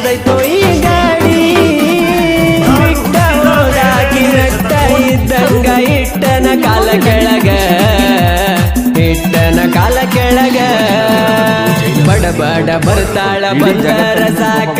ಏನದೈತೋ ಈ ಗಾಡಿ ಬಿಟ್ಟ ಹೋದಾಕಿ ನಗ್ತ ಇದ್ದಂಗ ಇಟ್ಟನ ಕಾಲ ಕೆಳಗ ಇಟ್ಟನ ಕಾಲ ಕೆಳಗ ಬಡ ಬಡ ಬರ್ತಾಳ ಬಂದರ ಸಾಕ